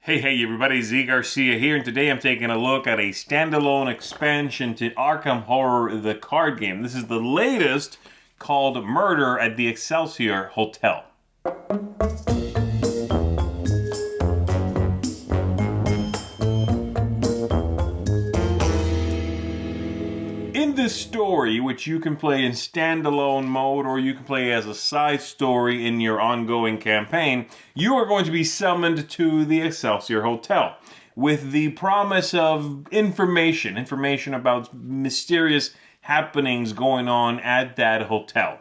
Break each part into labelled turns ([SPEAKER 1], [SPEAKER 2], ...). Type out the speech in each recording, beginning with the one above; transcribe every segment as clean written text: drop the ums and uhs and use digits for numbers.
[SPEAKER 1] Hey everybody, Z Garcia here, and today I'm taking a look at a standalone expansion to Arkham Horror, the card game. This is the latest, called Murder at the Excelsior Hotel. In this story, which you can play in standalone mode or you can play as a side story in your ongoing campaign, you are going to be summoned to the Excelsior Hotel with the promise of information about mysterious happenings going on at that hotel.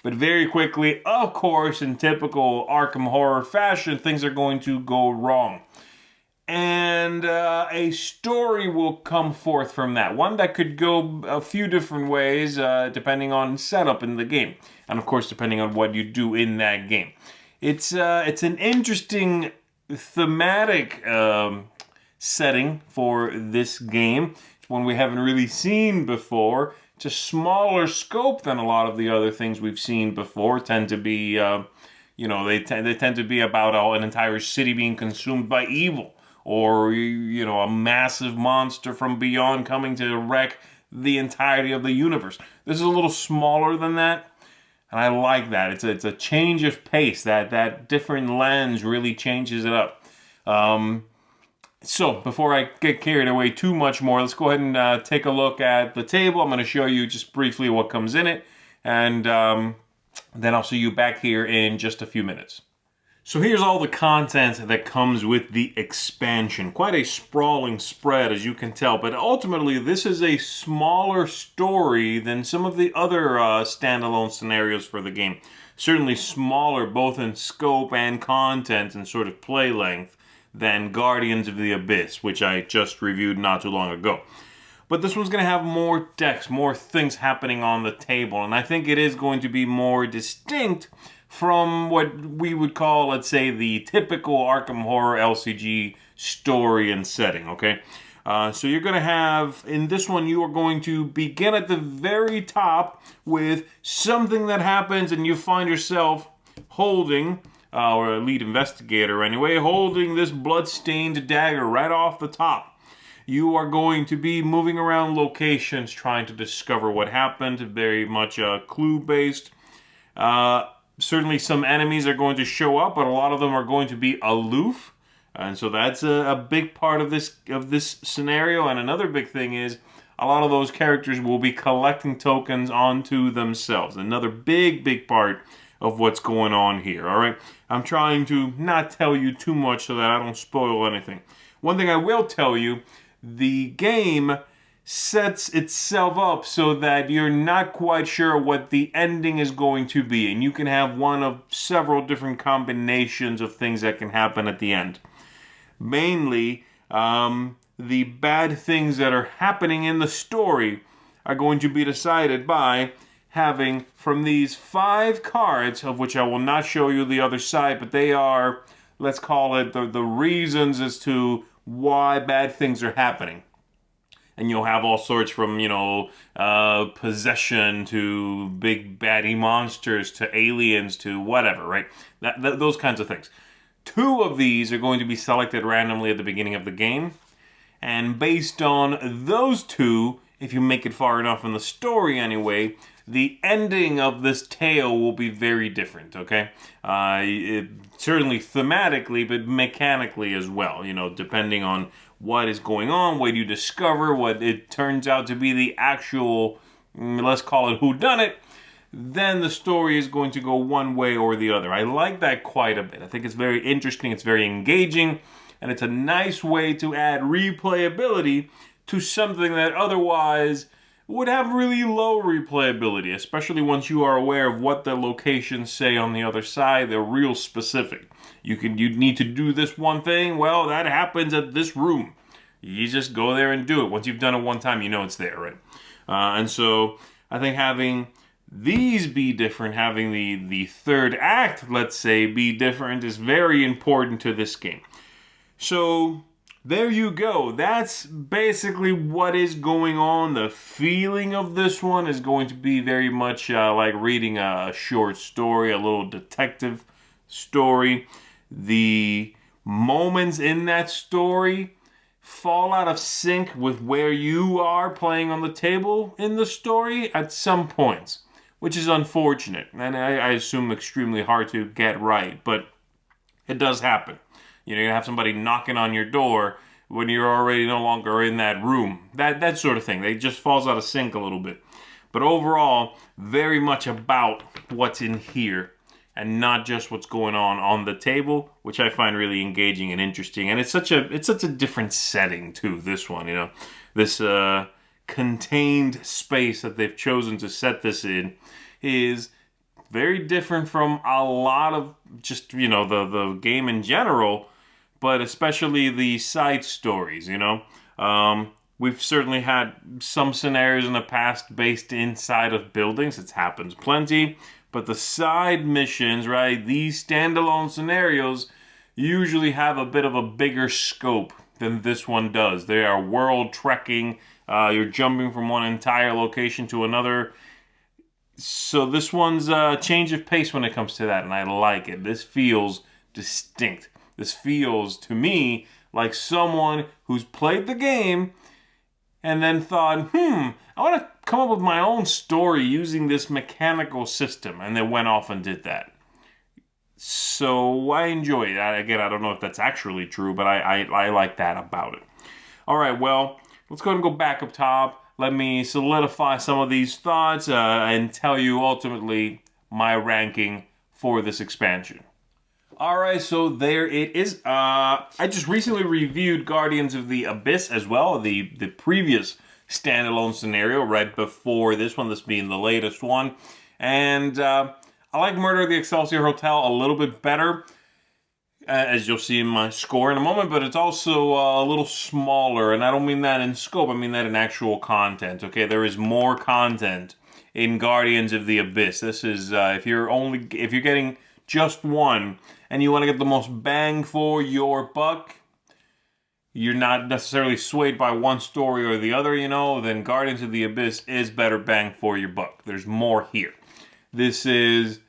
[SPEAKER 1] But very quickly, of course, in typical Arkham Horror fashion, things are going to go wrong. And a story will come forth from that. One that could go a few different ways, depending on setup in the game, and of course, depending on what you do in that game. It's an interesting thematic setting for this game. It's one we haven't really seen before. It's a smaller scope than a lot of the other things we've seen before. Tend to be, they tend to be about an entire city being consumed by evil. Or, a massive monster from beyond coming to wreck the entirety of the universe. This is a little smaller than that, and I like that. It's a change of pace. That different lens really changes it up. So, before I get carried away too much more, let's go ahead and take a look at the table. I'm going to show you just briefly what comes in it, and then I'll see you back here in just a few minutes. So here's all the content that comes with the expansion. Quite a sprawling spread, as you can tell, but ultimately this is a smaller story than some of the other standalone scenarios for the game. Certainly smaller both in scope and content and sort of play length than Guardians of the Abyss, which I just reviewed not too long ago. But this one's going to have more decks, more things happening on the table, and I think it is going to be more distinct from what we would call, let's say, the typical Arkham Horror LCG story and setting, okay? So you're going to have, in this one, you are going to begin at the very top with something that happens and you find yourself holding, or a lead investigator anyway, holding this blood-stained dagger right off the top. You are going to be moving around locations trying to discover what happened, very much clue-based. Certainly some enemies are going to show up, but a lot of them are going to be aloof. And so that's a big part of this scenario. And another big thing is a lot of those characters will be collecting tokens onto themselves. Another big part of what's going on here, all right? I'm trying to not tell you too much so that I don't spoil anything. One thing I will tell you, the game sets itself up so that you're not quite sure what the ending is going to be, and you can have one of several different combinations of things that can happen at the end. Mainly, the bad things that are happening in the story are going to be decided by having, from these 5 cards, of which I will not show you the other side, but they are, let's call it, the reasons as to why bad things are happening. And you'll have all sorts from, possession to big baddie monsters to aliens to whatever, right? Those kinds of things. 2 of these are going to be selected randomly at the beginning of the game. And based on those 2, if you make it far enough in the story anyway, the ending of this tale will be very different, okay? Certainly thematically, but mechanically as well, depending on what is going on, what you discover, what it turns out to be the actual, let's call it whodunit, then the story is going to go one way or the other. I like that quite a bit. I think it's very interesting, it's very engaging, and it's a nice way to add replayability to something that otherwise would have really low replayability, especially once you are aware of what the locations say on the other side. They're real specific. You need to do this one thing. Well, that happens at this room. You just go there and do it. Once you've done it one time, you know it's there, right? And so I think having these be different, having the third act, let's say, be different is very important to this game. So there you go. That's basically what is going on. The feeling of this one is going to be very much like reading a short story, a little detective story. The moments in that story fall out of sync with where you are playing on the table in the story at some points, which is unfortunate, and I assume extremely hard to get right, but it does happen. You know, you have somebody knocking on your door when you're already no longer in that room. That sort of thing. It just falls out of sync a little bit. But overall, very much about what's in here and not just what's going on the table, which I find really engaging and interesting. And it's such a different setting too. This one, you know, this contained space that they've chosen to set this in is very different from a lot of just, you know, the game in general, but especially the side stories, you know. We've certainly had some scenarios in the past based inside of buildings. It happens plenty. But the side missions, right, these standalone scenarios usually have a bit of a bigger scope than this one does. They are world trekking. You're jumping from one entire location to another. So this one's a change of pace when it comes to that, and I like it. This feels distinct. This feels, to me, like someone who's played the game and then thought, I want to come up with my own story using this mechanical system, and then went off and did that. So I enjoy it. Again, I don't know if that's actually true, but I like that about it. All right, well, let's go ahead and go back up top. Let me solidify some of these thoughts and tell you ultimately my ranking for this expansion. Alright, so there it is. I just recently reviewed Guardians of the Abyss as well, the previous standalone scenario right before this one, this being the latest one. And I like Murder at the Excelsior Hotel a little bit better, as you'll see in my score in a moment, but it's also a little smaller, and I don't mean that in scope, I mean that in actual content, okay? There is more content in Guardians of the Abyss. This is, if you're getting just one, and you want to get the most bang for your buck, you're not necessarily swayed by one story or the other, you know, then Guardians of the Abyss is better bang for your buck. There's more here. This is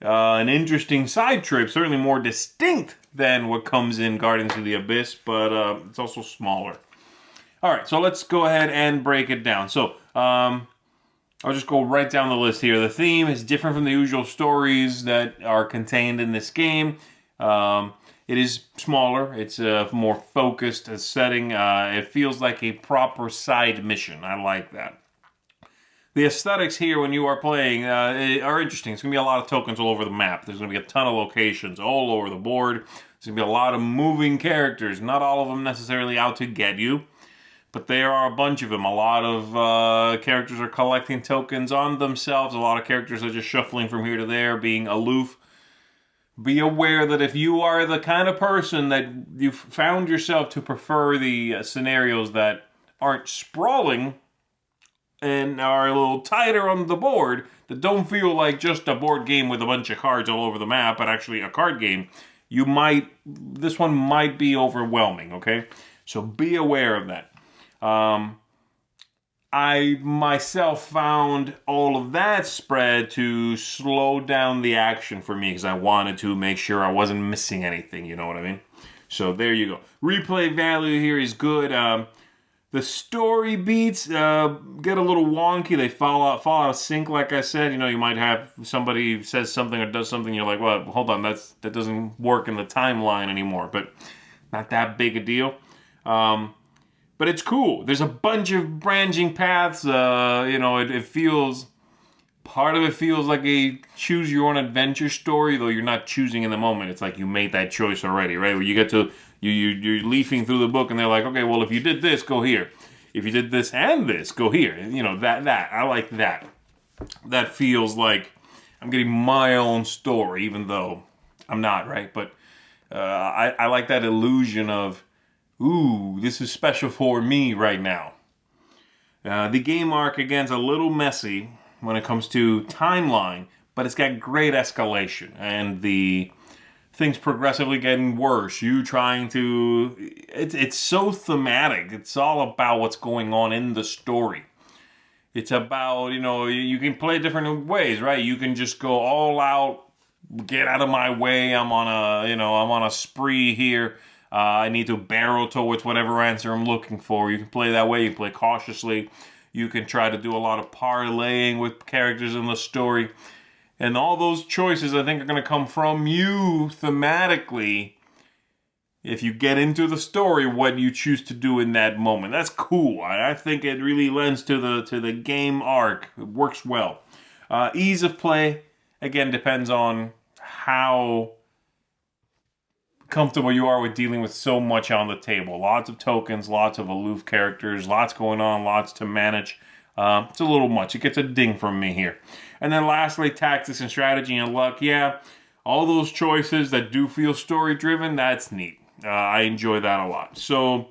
[SPEAKER 1] an interesting side trip, certainly more distinct than what comes in Guardians of the Abyss, but it's also smaller. All right, so let's go ahead and break it down. So, I'll just go right down the list here. The theme is different from the usual stories that are contained in this game. It is smaller. It's a more focused setting. It feels like a proper side mission. I like that. The aesthetics here when you are playing are interesting. It's going to be a lot of tokens all over the map. There's going to be a ton of locations all over the board. There's going to be a lot of moving characters. Not all of them necessarily out to get you, but there are a bunch of them. A lot of characters are collecting tokens on themselves. A lot of characters are just shuffling from here to there, being aloof. Be aware that if you are the kind of person that you've found yourself to prefer the scenarios that aren't sprawling and are a little tighter on the board, that don't feel like just a board game with a bunch of cards all over the map, but actually a card game, this one might be overwhelming, okay? So be aware of that. I myself found all of that spread to slow down the action for me because I wanted to make sure I wasn't missing anything, you know what I mean? So there you go. Replay value here is good. The story beats get a little wonky. They fall out of sync, like I said. You know, you might have somebody says something or does something, you're like, well, hold on, that doesn't work in the timeline anymore, but not that big a deal. But it's cool. There's a bunch of branching paths. You know, it feels... Part of it feels like a choose-your-own-adventure story, though you're not choosing in the moment. It's like you made that choice already, right? Where you get to... You're leafing through the book, and they're like, okay, well, if you did this, go here. If you did this and this, go here. You know, that. I like that. That feels like I'm getting my own story, even though I'm not, right? But I like that illusion of... Ooh, this is special for me right now. The game arc, again, is a little messy when it comes to timeline, but it's got great escalation, and the things progressively getting worse. You trying to... It's so thematic. It's all about what's going on in the story. It's about, you know, you can play different ways, right? You can just go all out get out of my way. I'm on a spree here. I need to barrel towards whatever answer I'm looking for. You can play that way. You can play cautiously. You can try to do a lot of parlaying with characters in the story. And all those choices, I think, are going to come from you thematically. If you get into the story, what you choose to do in that moment. That's cool. I think it really lends to the game arc. It works well. Ease of play, again, depends on how comfortable you are with dealing with so much on the table. Lots of tokens, lots of aloof characters, lots going on, lots to manage. It's a little much. It gets a ding from me here. And then lastly, tactics and strategy and luck. Yeah, all those choices that do feel story-driven, that's neat. I enjoy that a lot. So,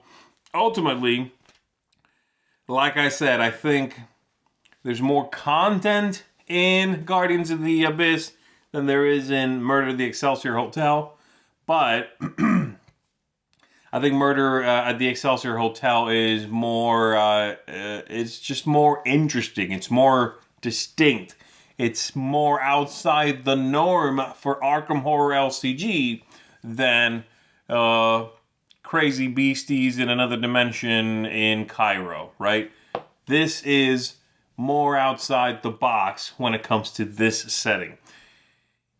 [SPEAKER 1] ultimately, like I said, I think there's more content in Guardians of the Abyss than there is in Murder at the Excelsior Hotel. But I think Murder at the Excelsior Hotel is more, it's just more interesting. It's more distinct. It's more outside the norm for Arkham Horror LCG than crazy beasties in another dimension in Cairo, right? This is more outside the box when it comes to this setting.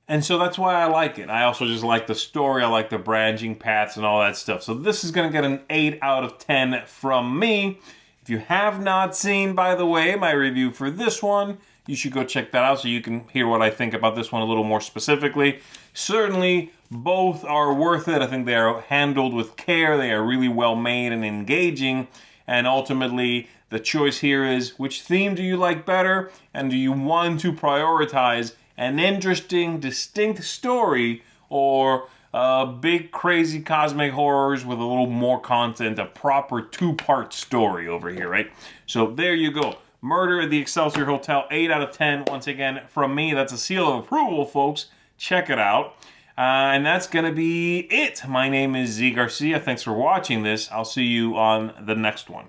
[SPEAKER 1] And so that's why I like it. I also just like the story. I like the branching paths and all that stuff. So this is going to get an 8 out of 10 from me. If you have not seen, by the way, my review for this one, you should go check that out so you can hear what I think about this one a little more specifically. Certainly, both are worth it. I think they are handled with care. They are really well made and engaging. And ultimately, the choice here is, which theme do you like better? And do you want to prioritize an interesting, distinct story or big, crazy cosmic horrors with a little more content, a proper 2-part story over here, right? So there you go. Murder at the Excelsior Hotel, 8 out of 10. Once again, from me, that's a seal of approval, folks. Check it out. And that's going to be it. My name is Z Garcia. Thanks for watching this. I'll see you on the next one.